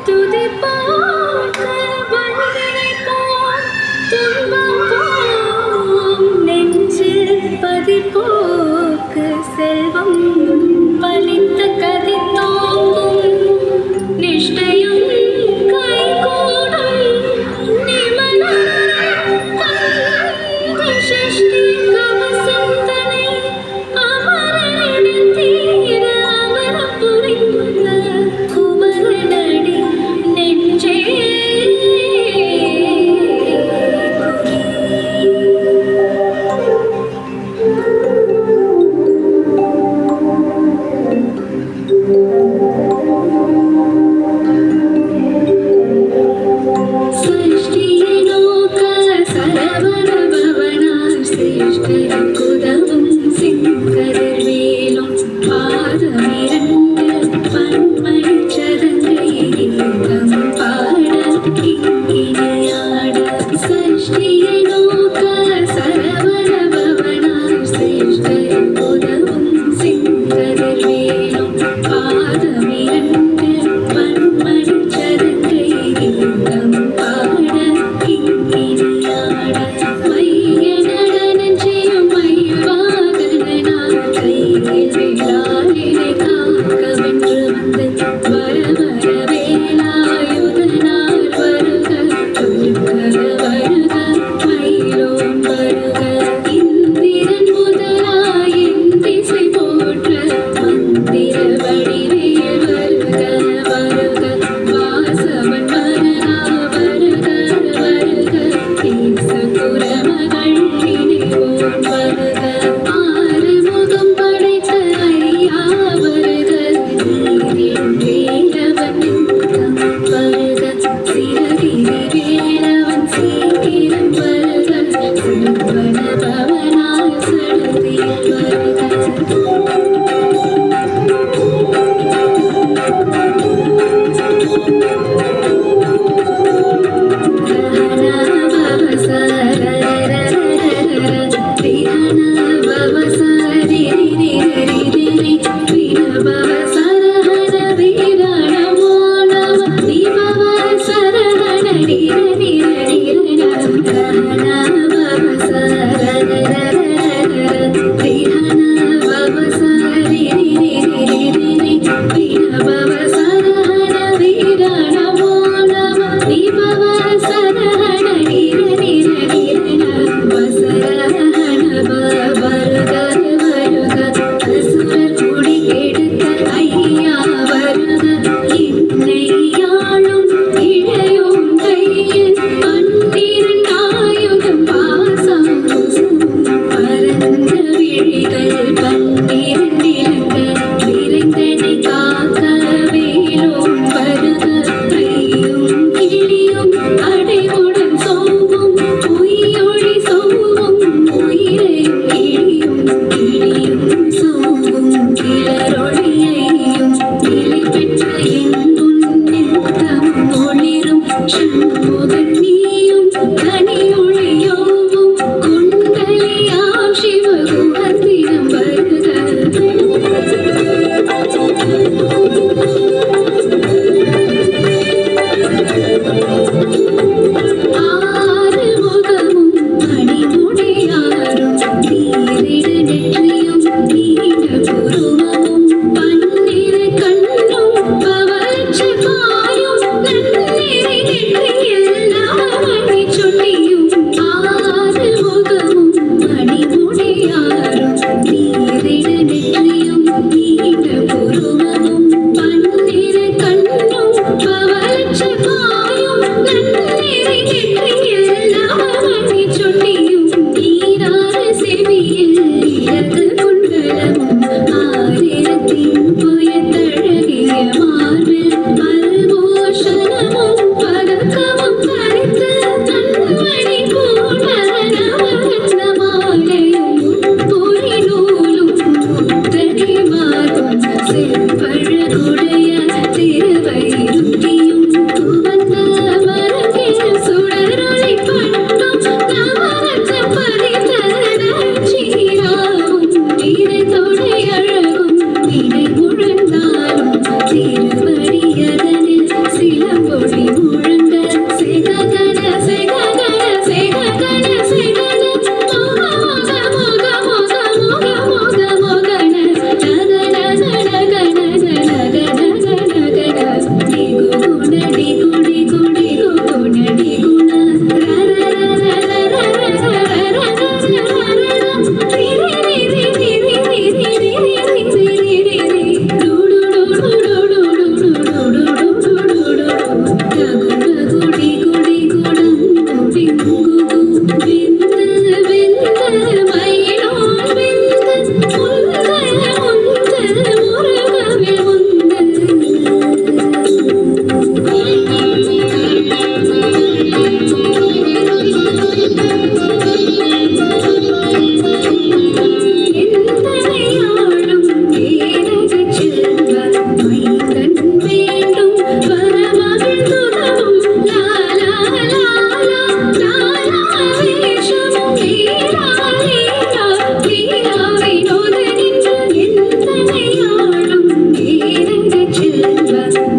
துதிப்பார்க்க வழிவினைப்போம் துன்பம் போம் நெஞ்சில் பதிப்போக்கு செல்வம் பலித்த கதித்தோங்கும் நிஷ்டையும் கைகூடும் நிமலம் ஷஷ்டி கவசந்தனை அமரனிடம் தீர அமர புரிந்த குமரனடி நெஞ்சே சஷ்டியனோக சரவண பவனார் சிருஷ்டிக்குதவும் சிங்கதிர்வேலும் பாதமிரண்டில் பன்மணிச் சதங்கை கீதம் பாட கிங்கிணியாட சஷ்டியனோக சரவண பவனார் சிருஷ்டிக்குதவும் சிங்கதிர்வேலும் பாதமிரண்டில் பன்மணிச் சதங்கை கீதம் பாட கிங்கிணியாட மைய நடனம் செய்யும் மயில்வாகனார் கையில் வேளாளினை காக்க வென்று வந்து வர வர வேலாயுதனார் வருக வருக வருக மயிலோன் வருக இந்திரன் முதலாய் என் திசை போற்ற மந்திர வடிவேல் வருக வருக வாசவன் மரணா வருக வருக தேசகுலமகள் இணைவோன் வருக ஆறுமுகம் படைத்த ஐயா வருக நீரின் வேலவன் நித்தம் வருக சிறகிரி வேலவன் சீக்கிரம் வருக சிறுவன பவனாய் சடுதியில் வருக வீரணமோ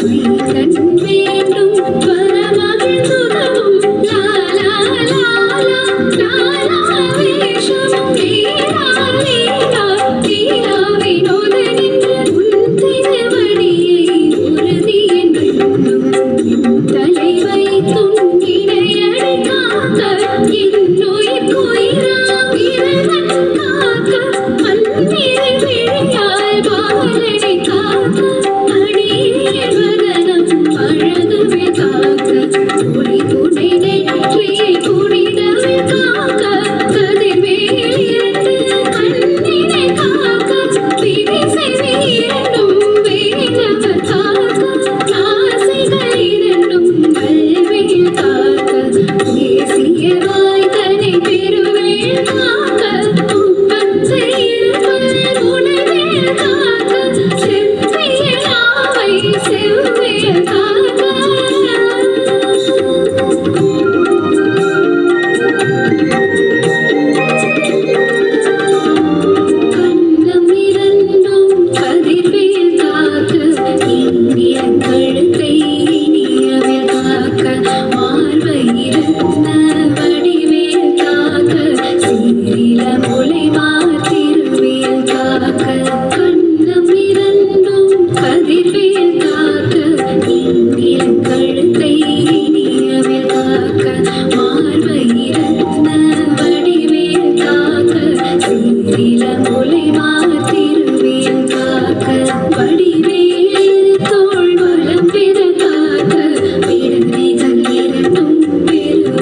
மைந்தன் வேண்டும் வரமகிழ்ந்துதவும் லாலா லாலா லாலா வேஷம் லீலா லீலா லீலா வினோத நின்று உன் திருவடியை உறுதி என்றும் தலை வைத்தும் இணையடி காக்க இன்னுயிர் குயிராம் இறைவன் காக்க மண்ணிறை விழியால் பாலனை காக்க அடியேன் வதனம் அழகுவே காக்க ஒளி புனை நெற்றியை புனிதவே காக்க கதிர்வேலிருந்து கண்ணினை காக்க விரிசை வீரனும் வேலவர் காக்க ஆசைகள் இரண்டும் வல்வேல் காக்க தேசிய வாய்தனை பெருவேல் காக்க உப்பத்தை இருப்பர் உணவேல் காக்க செவ்வியலாவை செவ்வியல் காக்க கண்ணம் இரண்டும் கதிர்வேல் காக்க இந்திய கழுத்தை இனியவேல் காக்க மார்பை இருந்த வடிவேல் காக்க சீரில முலை மாத்திருவேல் காக்க கண்ணம் இரண்டும் கதிர்வேல் காக்க இந்திய கழுத்தை இனியவேல் காக்க மார்பை இருந்த வடிவேல் காக்க சீரில முலை மாத்திருவேல் காக்க வடிவேல் தோள் வலம் பெற காக்க விடலைகள் இரண்டும் பெருவேல்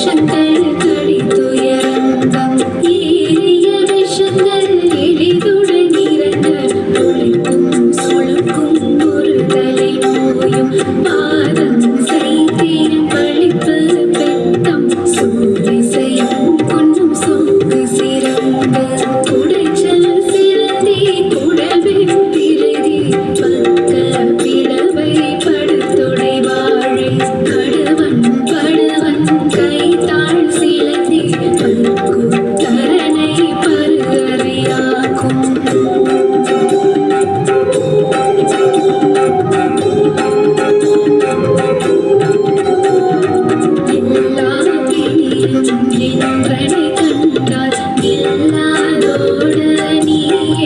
விஷங்கள் கடித்துயர்ந்தம் ஏறிய விஷங்கள் எளிதுடன் இறங்க ஒளிக்கும் சொலுக்கும் ஒரு தலை நோயும் பாதம் செய்தேன் பழிப்பு பெத்தம் சூதிசையும் பொன்னும் சொங்கு சிறந்த குடைச்சல் சிறந்தி குடவே திருதி பக்க பிளவை படுத்துடை வாழை கடுவன் படுவன் கைத்தாள் சிலந்தி தரனை பருகறியாக்கும் எல்லா பிணியும் என்றனை கண்டால் எல்லாரோட நீ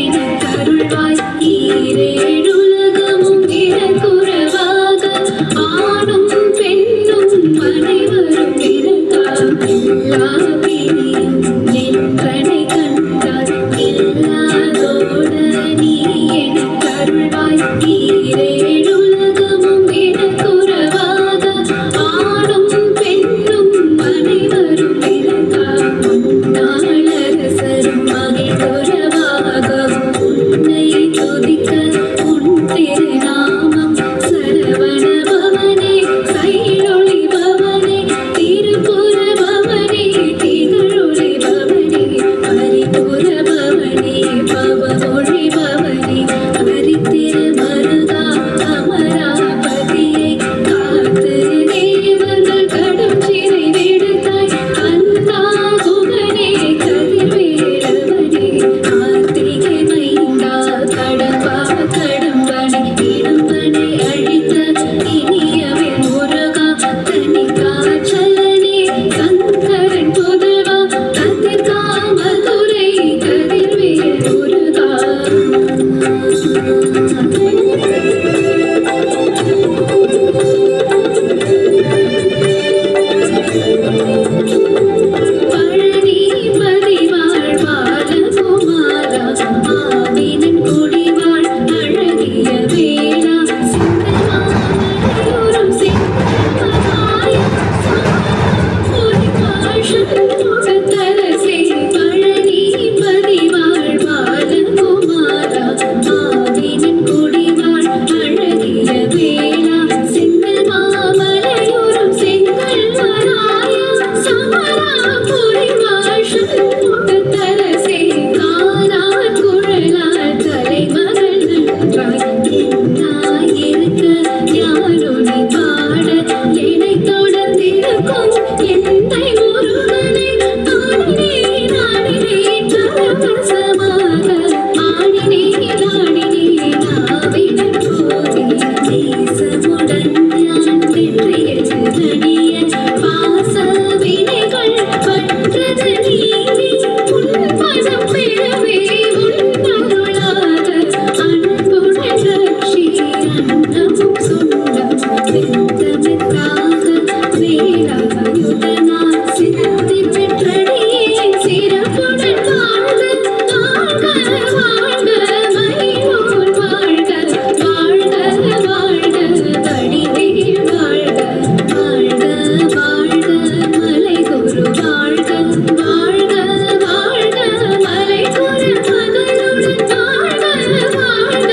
எனக் கருள்வாய் ஈரேழுலகமும் எனக்குறவாக ஆணும் பெண்ணும் அனைவரும் எனக்காக எல்லா பிணியும் என்றனை கண்டால் எல்லாரோட நீ எனக் கருள்வாய் ஈரேழுலகமும் எனக்குறவாக ஆணும் பெண்ணும் அனைவரும் எனக்காக நாளரசரும் மகிழ்வுறவாகவும் உன்னை துதிக்க உன் திருநாமம் சரவண பவனே சைலொளி பவனே திருப்புர பவனே திகழொளி பவனே பரிபுர பவனே பவமொழி பவனே ஹரித்திரு மருகா அமராபதியை காத்து தேவர்கள் கடும் சிறை விடுத்தாய் கந்தா குகனே கதிர்வேலவனே கார்த்திகை மைந்தா கடம்பா கடம்பனை இடும்பனை அழித்த இனியவில் முருகா கனிகாச்சலனே சங்கரன் புதல்வா கதிர்கா மதுரை கதிர்வேல் முருகா பழனி பதிவாழ் பாலகுமாரா ஆவினன் குடிவாழ் அழகிய வேளா சிந்தமாமலையோரும் சிந்தமாய முகத்தரசே பழனி பதிவாழ் பாலகுமாரா ஆவினன் குடிவாழ் அழகிய வேளா சிந்தமாமலையோரும் செங்கல்வராய சமராபுரி வாஷல் முகத்தரசே காரார் குழலார் தலைமகள் நன்றாய் என்னாயிருக்க யாரொலி பாட எனைத் தொடர்ந்திருக்கும் எந்தை முருகனை நாடினேன் நாடினேன் பரவசமாக ஆடினேன் ஆடினேன் ஆவினன் போதி தேசமுடன் நான் வெற்றியில் கணிய பாச வினைகள் பற்றது நீங்கி உன் பதம் பெறவே உன் அருளாக அன்புடன் ரட்சி அன்னமும் சொந்தம் வெத்தமெத்தாக வேலாயுதனார் சித்தி பெற்றடியே சிறப்புடன் வாழ்க வாழ்க வாழ்க மயிலோர் வாழ்க வாழ்க வாழ்க வடிவேல் வாழ்க வாழ்க வாழ்க மலைகுரு வாழ்க வாழ்க வாழ்க மலைகுரு மகளுடன் வாழ்க வாழ்க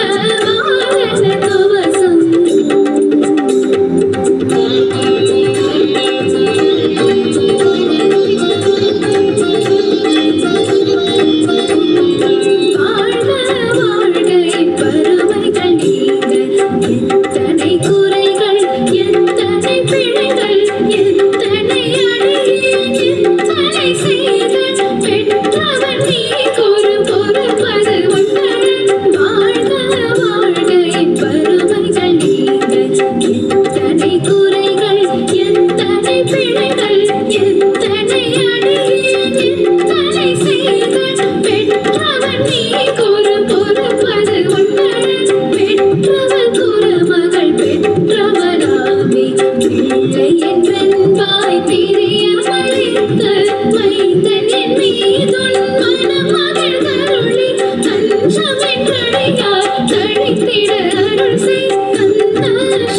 வாழ்க துவசம் வாழ்க வாழ்க இப்பருமைகள் நீங்க எத்தனை குறைகள் எத்தனை பிழைகள் எத்தனை அடியேன் எத்தனை செய்தல் பெற்றவன் நீ பொறுப்பது உன்னடன் வாழ்க வாழ்க இப்பருமைகள் நீங்க எத்தனை குறைகள் எத்தனை பிழைகள் எத்தனை அடியேன் எத்தனை செய்தல் பெற்றவன் நீ பொறுப்பது உன்னடன் பெற்றவள் குறமகள் பெற்றவளாமே பிள்ளை என்றென்பாய் பிரியமளித்த மைந்தன் என் மீதுன் மணமகள் கருளி தஞ்சமென்றடையார் தழித்திட அருள் செய் கந்த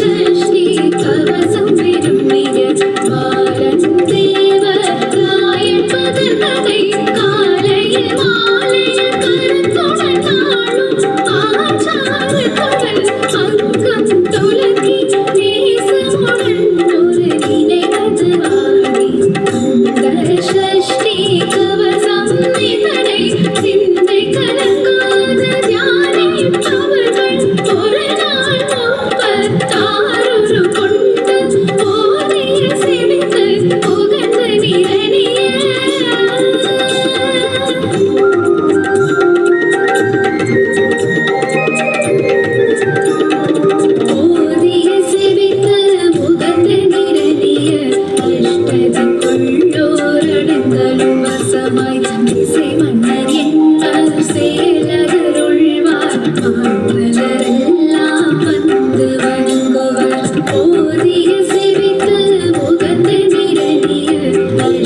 சஷ்டி கவசம் விரும்பிய பாலன் தேவர்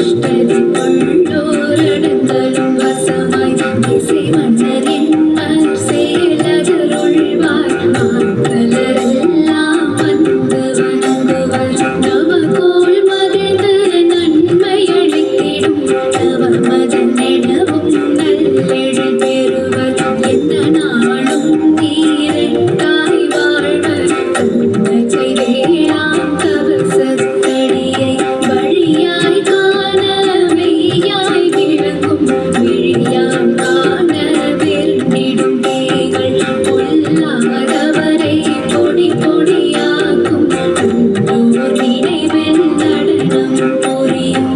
இஷ்டதி கொண்டோரடங்களும் வசமாய் இசை மன்னர் என்மர் சேலகருள்வாய் ஆற்றலரெல்லாம் வந்து வணங்குவர் நமக்கோள் மகிழ்ந்து நன்மையளித்திடும் நவமதன் எனவும் நல்லெழில் பெறுவர் எந்த நாளும் நீரெட்டாய் வாழ்வர் கண்ணகை வேளாம் கவசத்தடியை வழியாய் காண மெய்யாய் விளங்கும் விழியாம் காண விருந்திடும் பேய்கள் பொல்லாதவரை பொடி பொடியாக்கும் கண்டோர் நினைவில் நடனம் புரியும்